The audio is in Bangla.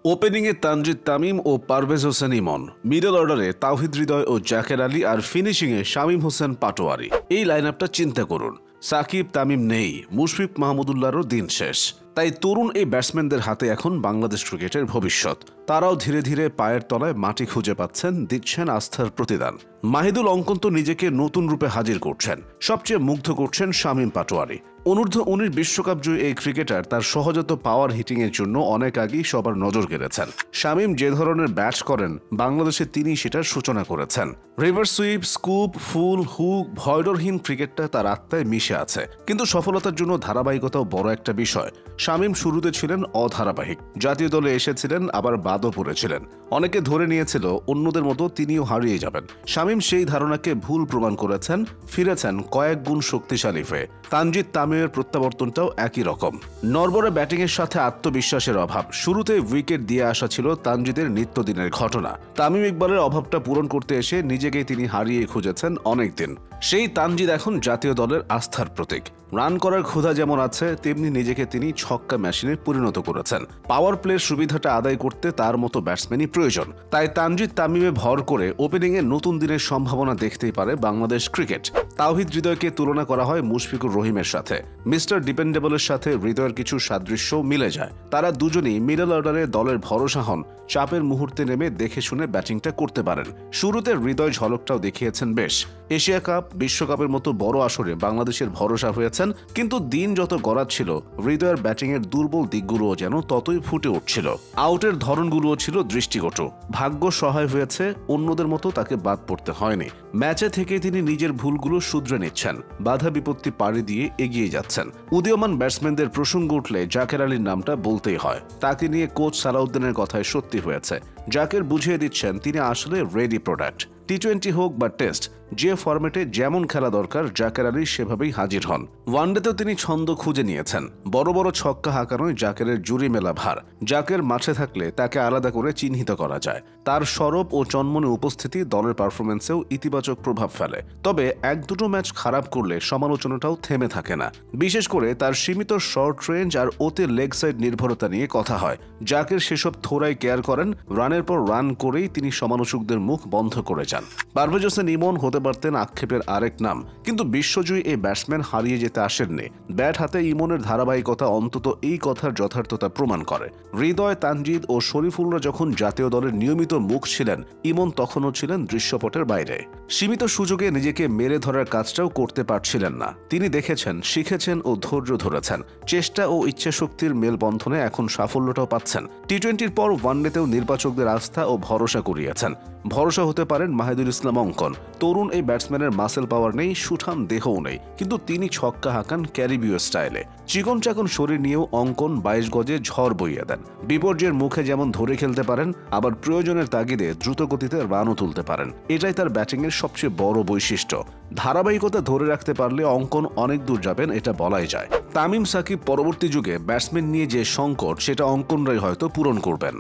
ওপেনিংয়ে তানজিদ তামিম ও পারভেজ হোসেন ইমন, মিডল অর্ডারে তাওহিদ হৃদয় ও জাকের আলী, আর ফিনিশিংয়ে শামীম হোসেন পাটোয়ারি। এই লাইনআপটা চিন্তা করুন। সাকিব তামিম নেই, মুশফিক মাহমুদুল্লাহরও দিন শেষ। তাই তরুণ এই ব্যাটসম্যানদের হাতে এখন বাংলাদেশ ক্রিকেটের ভবিষ্যৎ। তারাও ধীরে ধীরে পায়ের তলায় মাটি খুঁজে পাচ্ছেন, দিচ্ছেন আস্থার প্রতিদান। মাহিদুল অঙ্কন তো নিজেকে নতুন রূপে হাজির করছেন। সবচেয়ে মুগ্ধ করছেন শামীম পাটোয়ারি। অনূর্ধ্ব-19 বিশ্বকাপ জয়ী এই ক্রিকেটার তার সহজাত পাওয়ার হিটিংয়ের জন্য অনেক আগেই সবার নজর কেড়েছেন। শামীম যে ধরনের ব্যাট করেন, বাংলাদেশে তিনি সেটার সূচনা করেছেন। রিভার্স সুইপ, স্কুপ, ফুল, হুক, ভয়ডরহীন ক্রিকেটটা তার আত্মায় মিশে আছে। কিন্তু সফলতার জন্য ধারাবাহিকতাও বড় একটা বিষয়। শামীম শুরুতে ছিলেন অধারাবাহিক, জাতীয় দলে এসেছিলেন, আবার বাদও পড়েছিলেন। অনেকে ধরে নিয়েছিল অন্যদের মতো তিনিও হারিয়ে যাবেন। শামীম সেই ধারণাকে ভুল প্রমাণ করেছেন, ফিরেছেন কয়েক গুণ শক্তিশালী হয়ে। তানজিদ তামিমের প্রত্যাবর্তনটাও একই রকম। নড়বড়ে ব্যাটিংয়ের সাথে আত্মবিশ্বাসের অভাব। শুরুতে উইকেট দিয়ে আসা ছিল তানজিদের নিত্যদিনের ঘটনা। তামিম ইকবালের অভাবটা পূরণ করতে এসে নিজেকেই তিনি হারিয়ে খুঁজেছেন অনেকদিন। সেই তানজিদ এখন জাতীয় দলের আস্থার প্রতীক। রান করার ক্ষুধা যেমন আছে, তেমনি নিজেকে তিনি ছক্কা মেশিনে পরিণত করেছেন। পাওয়ার প্লের সুবিধাটা আদায় করতে তার মতো ব্যাটসম্যানই প্রয়োজন। তাই তানজিদ তামিমে ভর করে ওপেনিংয়ে নতুন দিনের সম্ভাবনা দেখতেই পারে বাংলাদেশ ক্রিকেট। তাওহিদ হৃদয়কে তুলনা করা হয় মুশফিকুর রহিমের সাথে। মিস্টার ডিপেন্ডেবলের সাথে হৃদয়ের কিছু সাদৃশ্যও মিলে যায়। তারা দুজনেই মিডল অর্ডারে দলের ভরসা হন। চাপের মুহূর্তে নেমে দেখে শুনে ব্যাটিংটা করতে পারেন। শুরুতে হৃদয় ঝলকটাও দেখিয়েছেন বেশ। এশিয়া কাপ, বিশ্বকাপের মতো বড় আসরে বাংলাদেশের ভরসা হয়েছেন। কিন্তু দিন যত গড়াচ্ছিল, হৃদয়ের ব্যাটিংয়ের দুর্বল দিকগুলোও যেন ততই ফুটে উঠছিল। আউটের ধরনগুলোও ছিল দৃষ্টিকটু। ভাগ্য সহায় হয়েছে, অন্যদের মতো তাকে বাদ পড়তে হয়নি। ম্যাচে থেকে তিনি নিজের ভুলগুলো শুধরে নিচ্ছেন, বাধা বিপত্তি পাড়ি দিয়ে এগিয়ে যাচ্ছেন। উদীয়মান ব্যাটসম্যানদের প্রসঙ্গ উঠলে জাকের আলীর নামটা বলতেই হয়। তাকে নিয়ে কোচ সালাউদ্দিনের কথায় সত্যি হয়েছে। জাকের বুঝিয়ে দিচ্ছেন তিনি আসলে রেডি প্রোডাক্ট। টি-20 হোক বা টেস্ট, যে ফরম্যাটে যেমন খেলা দরকার জাকের আলী সেভাবেই হাজির হন। ওয়ানডেতেও তিনি ছন্দ খুঁজে নিয়েছেন। বড় বড় ছক্কা হাঁকানোয় জাকেরের জুরি মেলা ভার। জাকের মাঠে থাকলে তাকে আলাদা করে চিহ্নিত করা যায়। তার সরব ও চনমনে উপস্থিতি দলের পারফরমেন্সেও ইতিবাচক প্রভাব ফেলে। তবে এক দুটো ম্যাচ খারাপ করলে সমালোচনাটাও থেমে থাকে না। বিশেষ করে তার সীমিত শর্ট রেঞ্জ আর অতি লেগ সাইড নির্ভরতা নিয়ে কথা হয়। জাকের সেসব থোড়াই কেয়ার করেন। রানের পর রান করেই তিনি সমালোচকদের মুখ বন্ধ করে যান। পারভেজ হোসেন ইমন হতে পারতেন আক্ষেপের আরেক নাম, কিন্তু বিশ্বজয়ী এই ব্যাটসম্যান হারিয়ে যেতে আসেননি। ব্যাট হাতে ইমনের ধারাবাহিকতা অন্তত এই কথার যথার্থতা প্রমাণ করে। হৃদয়, তানজিদ ও শরীফুলরা যখন জাতীয় দলের নিয়মিত মুখ ছিলেন, ইমন তখনও ছিলেন দৃশ্যপটের বাইরে। সীমিত সুযোগে নিজেকে মেরে ধরার কাজটাও করতে পারছিলেন না। তিনি দেখেছেন, শিখেছেন ও ধৈর্য ধরেছেন। চেষ্টা ও ইচ্ছাশক্তির মেলবন্ধনে এখন সাফল্যটাও পাচ্ছেন। টি-20-র পর ওয়ানডেতেও নির্বাচকদের আস্থা ও ভরসা কুড়িয়েছেন। ভরসা হতে পারেন মাহিদুল ইসলাম অঙ্কন। তরুণ এই ব্যাটসম্যানের মাসেল পাওয়ার নেই, সুঠাম দেহও নেই, কিন্তু তিনি ছক্কা হাঁকান ক্যারিবীয় স্টাইলে। চিকন চাকন শরীর নিয়েও অঙ্কন 22 গজে ঝড় বইয়ে দেন। বিপর্যয়ের মুখে যেমন ধরে খেলতে পারেন, আবার প্রয়োজনের তাগিদে দ্রুত গতিতে রানও তুলতে পারেন। এটাই তার ব্যাটিংয়ের সবচেয়ে বড় বৈশিষ্ট্য। ধারাবাহিকতা ধরে রাখতে পারলে অঙ্কন অনেক দূর যাবেন, এটা বলাই যায়। তামিম সাকিব পরবর্তী যুগে ব্যাটসম্যান নিয়ে যে সংকট, সেটা অঙ্কনরাই হয়তো পূরণ করবেন।